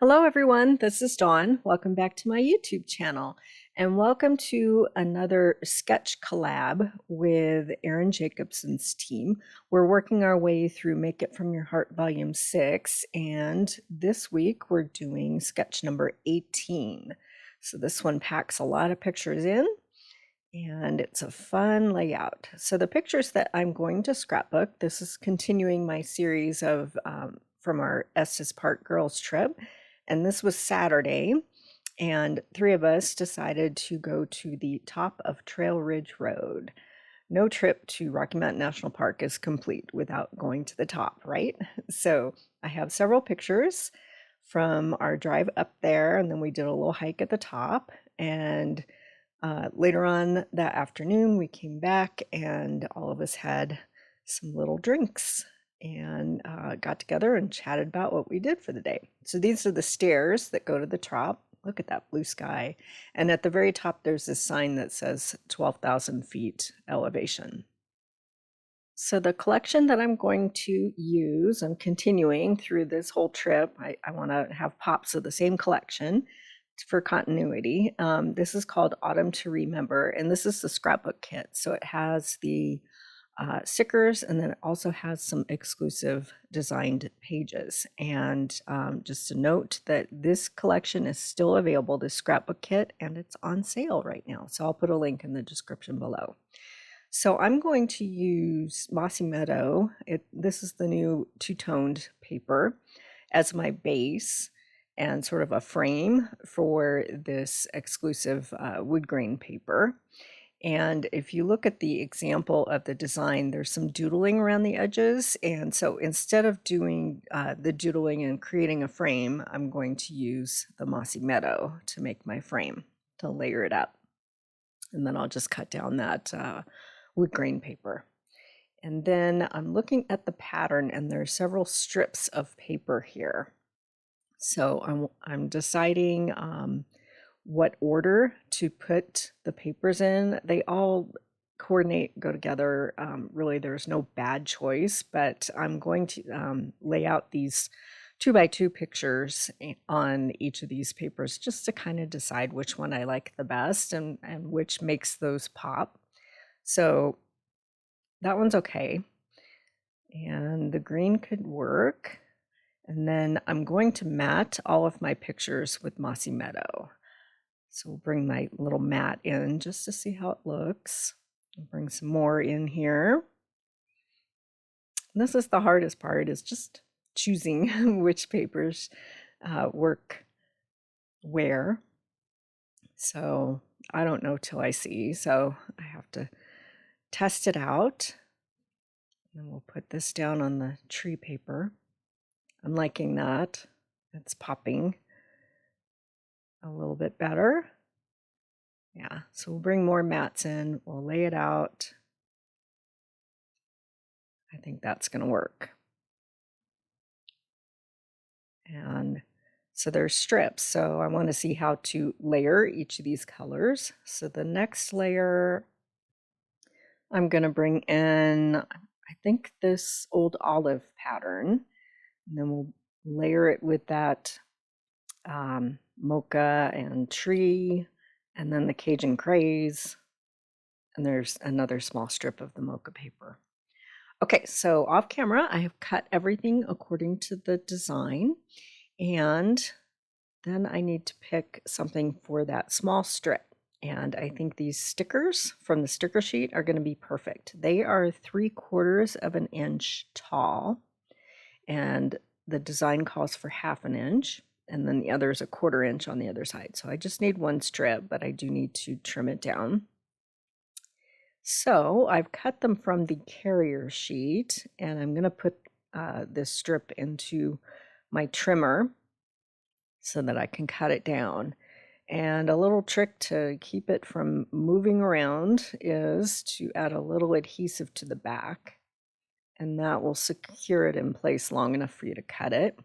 Hello everyone, this is Dawn. Welcome back to my YouTube channel and welcome to another sketch collab with Erin Jacobson's team. We're working our way through Make It From Your Heart Volume 6 and this week we're doing sketch number 18. So this one packs a lot of pictures in and it's a fun layout. So the pictures that I'm going to scrapbook, this is continuing my series of from our Estes Park girls trip. And this was Saturday, and three of us decided to go to the top of Trail Ridge Road. No trip to Rocky Mountain National Park is complete without going to the top, right? So I have several pictures from our drive up there, and then we did a little hike at the top. And later on that afternoon, we came back, and all of us had some little drinks and got together and chatted about what we did for the day. So these are the stairs that go to the top. Look at that blue sky. And at the very top, there's this sign that says 12,000 feet elevation. So the collection that I'm going to use, I'm continuing through this whole trip. I want to have pops of the same collection for continuity. This is called Autumn to Remember, and this is the scrapbook kit. So it has the stickers, and then it also has some exclusive designed pages. And just a note that this collection is still available, this scrapbook kit, and it's on sale right now. So I'll put a link in the description below. So I'm going to use Mossy Meadow. This is the new two-toned paper as my base and sort of a frame for this exclusive wood grain paper. And if you look at the example of the design, there's some doodling around the edges. And so instead of doing the doodling and creating a frame, I'm going to use the Mossy Meadow to make my frame, to layer it up. And then I'll just cut down that wood grain paper. And then I'm looking at the pattern, and there are several strips of paper here. So I'm deciding what order to put the papers in. They all coordinate, go together. Really, there's no bad choice, but I'm going to lay out these 2x2 pictures on each of these papers just to kind of decide which one I like the best and which makes those pop. So that one's okay. And the green could work. And then I'm going to mat all of my pictures with Mossy Meadow. So we'll bring my little mat in just to see how it looks. I'll bring some more in here. And this is the hardest part, is just choosing which papers work where. So I don't know till I see, so I have to test it out. And we'll put this down on the tree paper. I'm liking that. It's popping a little bit better. Yeah, so we'll bring more mats in, we'll lay it out. I think that's going to work. And so there's strips, so I want to see how to layer each of these colors. So the next layer, I'm going to bring in, I think, this old olive pattern, and then we'll layer it with that mocha and tree, and then the Cajun craze, and there's another small strip of the mocha paper. Okay, so off camera, I have cut everything according to the design, and then I need to pick something for that small strip. And I think these stickers from the sticker sheet are going to be perfect. They are 3/4 of an inch tall, and the design calls for 1/2 inch, and then the other is 1/4 inch on the other side. So I just need one strip, but I do need to trim it down. So I've cut them from the carrier sheet, and I'm going to put this strip into my trimmer so that I can cut it down. And a little trick to keep it from moving around is to add a little adhesive to the back, and that will secure it in place long enough for you to cut it.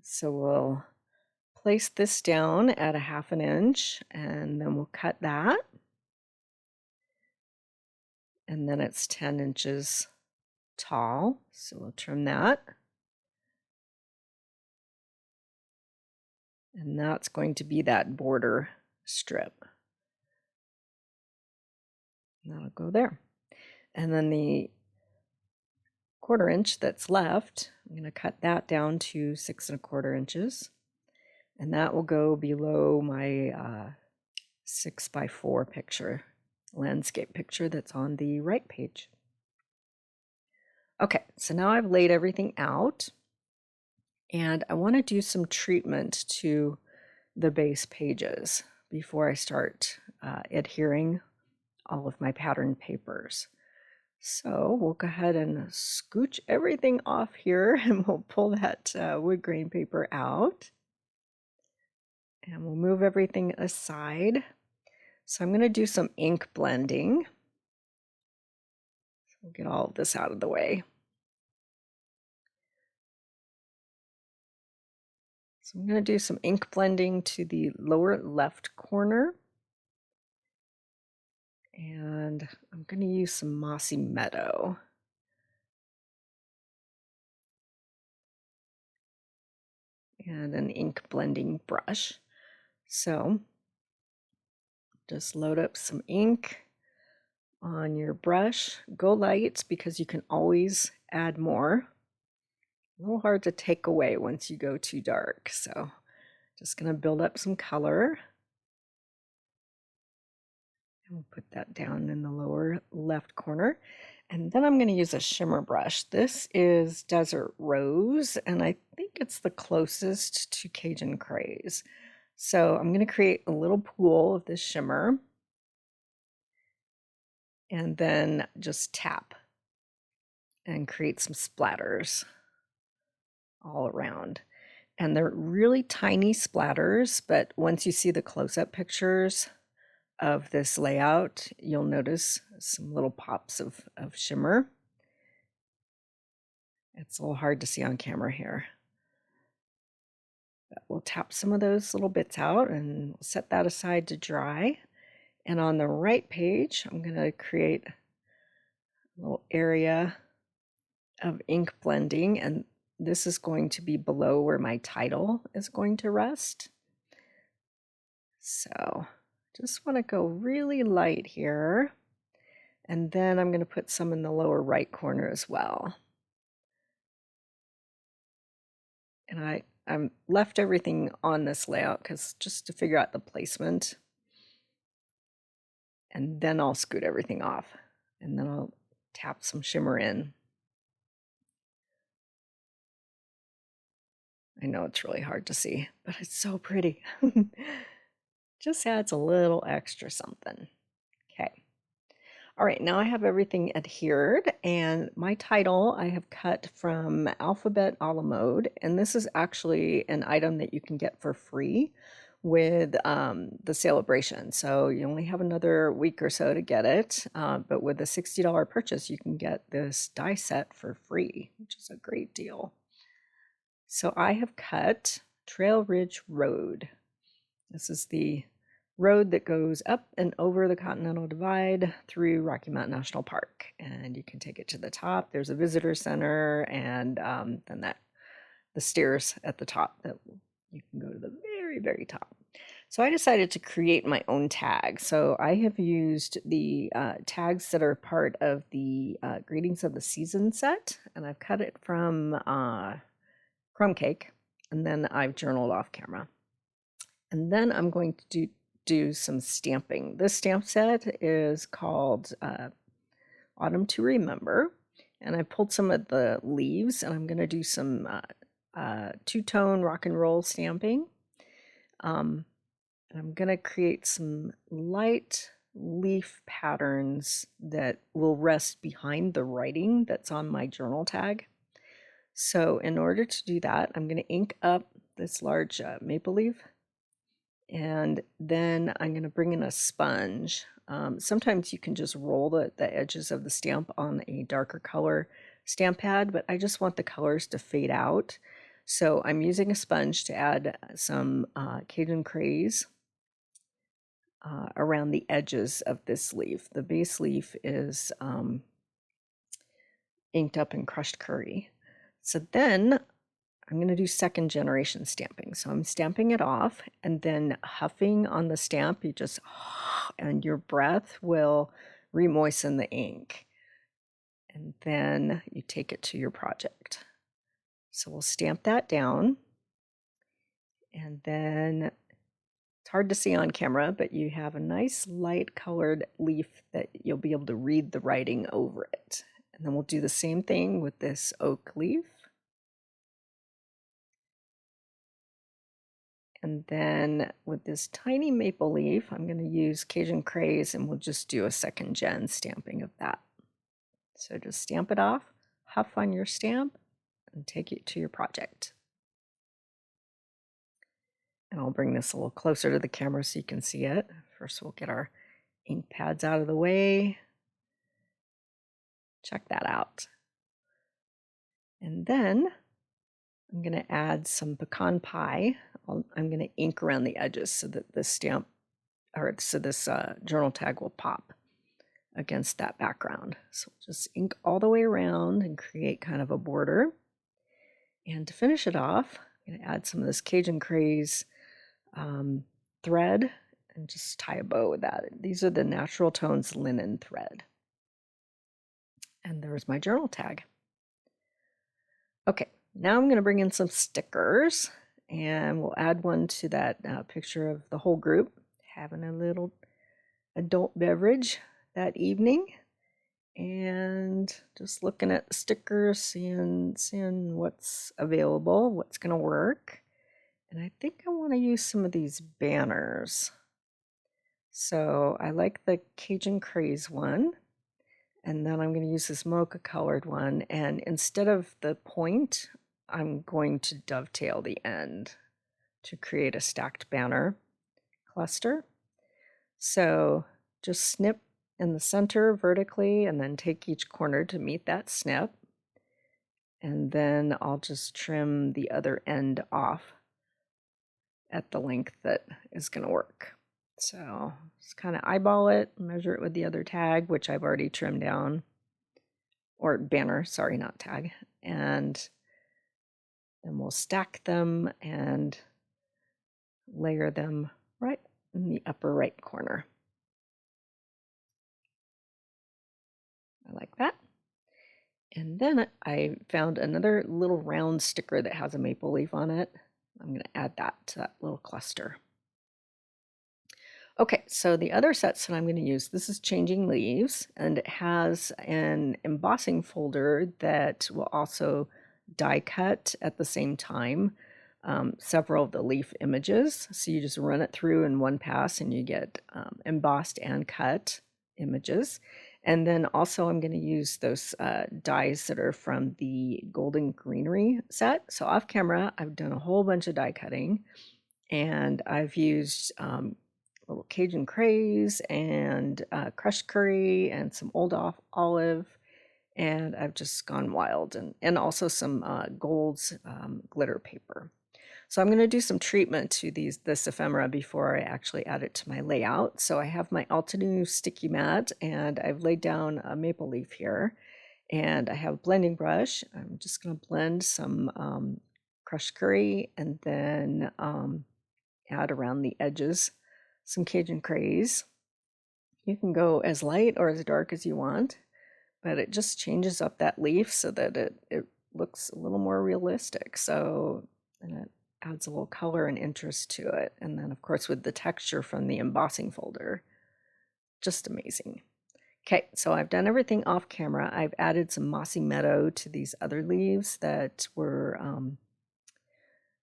So we'll place this down at 1/2 inch, and then we'll cut that. And then it's 10 inches tall, so we'll trim that. And that's going to be that border strip. And that'll go there. And then the 1/4 inch that's left, I'm going to cut that down to 6 1/4 inches. And that will go below my 6x4 picture, landscape picture that's on the right page. Okay, so now I've laid everything out, and I want to do some treatment to the base pages before I start adhering all of my pattern papers. So we'll go ahead and scooch everything off here, and we'll pull that wood grain paper out. And we'll move everything aside. So I'm going to do some ink blending. So we'll get all of this out of the way. So I'm going to do some ink blending to the lower left corner. And I'm going to use some mossy meadow. And an ink blending brush. So just load up some ink on your brush. Go light because you can always add more. A little hard to take away once you go too dark. So just going to build up some color. And we'll put that down in the lower left corner. And then I'm going to use a shimmer brush. This is Desert Rose, and I think it's the closest to Cajun Craze. So I'm going to create a little pool of this shimmer and then just tap and create some splatters all around. And they're really tiny splatters, but once you see the close-up pictures of this layout, you'll notice some little pops of shimmer. It's a little hard to see on camera here. But we'll tap some of those little bits out and we'll set that aside to dry. And on the right page, I'm going to create a little area of ink blending, and this is going to be below where my title is going to rest. So just want to go really light here. And then I'm going to put some in the lower right corner as well. And I left everything on this layout because just to figure out the placement. And then I'll scoot everything off. And then I'll tap some shimmer in. I know it's really hard to see, but it's so pretty. Just adds a little extra something. Okay. All right, now I have everything adhered, and my title I have cut from Alphabet a la Mode, and this is actually an item that you can get for free with the celebration. So you only have another week or so to get it, but with a $60 purchase, you can get this die set for free, which is a great deal. So I have cut Trail Ridge Road. This is the road that goes up and over the Continental Divide through Rocky Mountain National Park, and you can take it to the top. There's a visitor center, and then the stairs at the top that you can go to the very, very top. So I decided to create my own tag. So I have used the tags that are part of the Greetings of the Season set, and I've cut it from crumb cake, and then I've journaled off camera. And then I'm going to do some stamping. This stamp set is called Autumn to Remember, and I pulled some of the leaves, and I'm going to do some two-tone rock and roll stamping. And I'm going to create some light leaf patterns that will rest behind the writing that's on my journal tag. So in order to do that, I'm going to ink up this large maple leaf. And then I'm going to bring in a sponge. Sometimes you can just roll the edges of the stamp on a darker color stamp pad, but I just want the colors to fade out. So I'm using a sponge to add some Cajun Craze around the edges of this leaf. The base leaf is inked up in crushed curry. So then I'm going to do second generation stamping. So I'm stamping it off and then huffing on the stamp. You just, and your breath will remoisten the ink. And then you take it to your project. So we'll stamp that down. And then it's hard to see on camera, but you have a nice light colored leaf that you'll be able to read the writing over it. And then we'll do the same thing with this oak leaf. And then with this tiny maple leaf, I'm going to use Cajun Craze and we'll just do a second gen stamping of that. So just stamp it off, huff on your stamp, and take it to your project. And I'll bring this a little closer to the camera so you can see it. First, we'll get our ink pads out of the way. Check that out. And then I'm going to add some pecan pie. I'm going to ink around the edges so that this stamp, or so this journal tag will pop against that background. So just ink all the way around and create kind of a border. And to finish it off, I'm going to add some of this Cajun Craze thread and just tie a bow with that. These are the Natural Tones linen thread. And there's my journal tag. Okay, now I'm going to bring in some stickers and we'll add one to that picture of the whole group having a little adult beverage that evening. And just looking at the stickers, seeing what's available, what's going to work. And I think I want to use some of these banners. So I like the Cajun Craze one. And then I'm going to use this mocha colored one. And instead of the point, I'm going to dovetail the end to create a stacked banner cluster. So just snip in the center vertically and then take each corner to meet that snip. And then I'll just trim the other end off at the length that is going to work. So just kind of eyeball it, measure it with the other tag, which I've already trimmed down, or banner, sorry, not tag. And then we'll stack them and layer them right in the upper right corner. I like that. And then I found another little round sticker that has a maple leaf on it. I'm going to add that to that little cluster. Okay, so the other sets that I'm going to use, this is Changing Leaves, and it has an embossing folder that will also die cut at the same time several of the leaf images. So you just run it through in one pass and you get embossed and cut images. And then also I'm going to use those dies that are from the Golden Greenery set. So off camera, I've done a whole bunch of die cutting, and I've used little Cajun Craze and crushed curry and some old olive, and I've just gone wild, and also some Gold's glitter paper. So I'm going to do some treatment to this ephemera before I actually add it to my layout. So I have my Altenew sticky mat, and I've laid down a maple leaf here, and I have a blending brush. I'm just going to blend some crushed curry and then add around the edges some Cajun Craze. You can go as light or as dark as you want, but it just changes up that leaf so that it looks a little more realistic. So, and it adds a little color and interest to it. And then of course with the texture from the embossing folder, just amazing. Okay, so I've done everything off camera. I've added some mossy meadow to these other leaves that were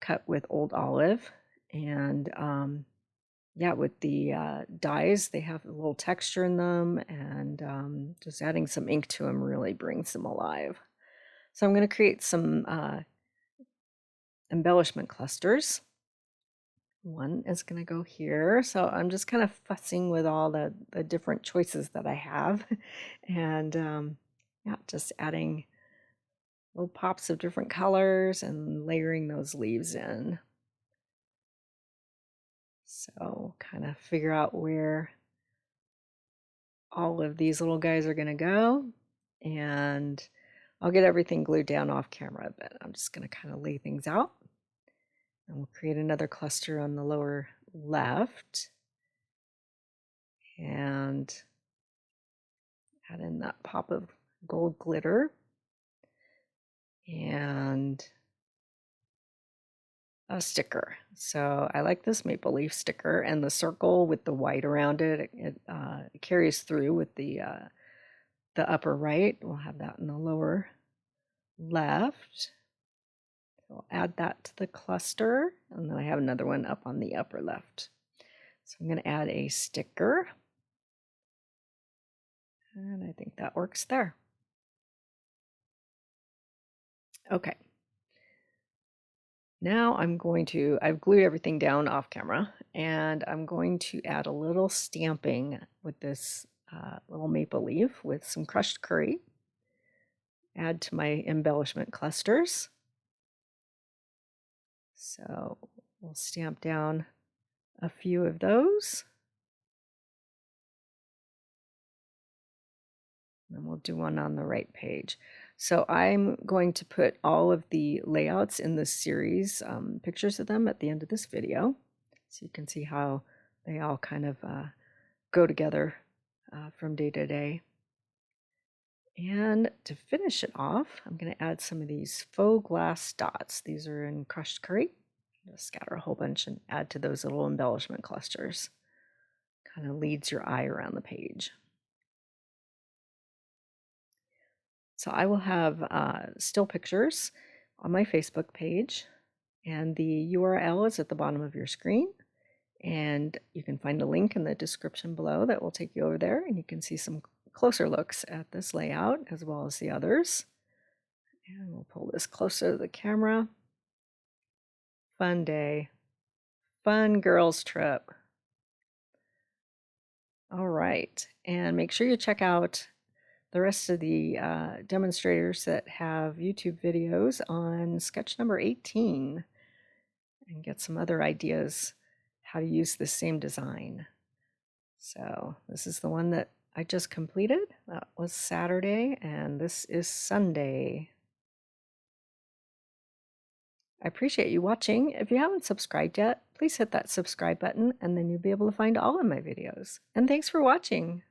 cut with old olive. And yeah, with the dies, they have a little texture in them, and just adding some ink to them really brings them alive. So I'm going to create some embellishment clusters. One is going to go here. So I'm just kind of fussing with all the different choices that I have, and yeah, just adding little pops of different colors and layering those leaves in. So kind of figure out where all of these little guys are going to go. And I'll get everything glued down off camera, but I'm just going to kind of lay things out. And we'll create another cluster on the lower left. And add in that pop of gold glitter. And a sticker. So I like this maple leaf sticker, and the circle with the white around it, it carries through with the upper right. We'll have that in the lower left. So I'll add that to the cluster, and then I have another one up on the upper left. So I'm going to add a sticker, and I think that works there. Okay. Now I've glued everything down off camera, and I'm going to add a little stamping with this little maple leaf with some crushed curry. Add to my embellishment clusters. So we'll stamp down a few of those. And we'll do one on the right page. So I'm going to put all of the layouts in this series, pictures of them at the end of this video. So you can see how they all kind of go together from day to day. And to finish it off, I'm going to add some of these faux glass dots. These are in crushed curry. Just scatter a whole bunch and add to those little embellishment clusters. Kind of leads your eye around the page. So I will have still pictures on my Facebook page, and the URL is at the bottom of your screen. And you can find a link in the description below that will take you over there, and you can see some closer looks at this layout as well as the others. And we'll pull this closer to the camera. Fun day. Fun girls trip. All right. And make sure you check out the rest of the demonstrators that have YouTube videos on sketch number 18 and get some other ideas how to use the same design. So this is the one that I just completed. That was Saturday, and this is Sunday. I appreciate you watching. If you haven't subscribed yet, please hit that subscribe button, and then you'll be able to find all of my videos. And thanks for watching.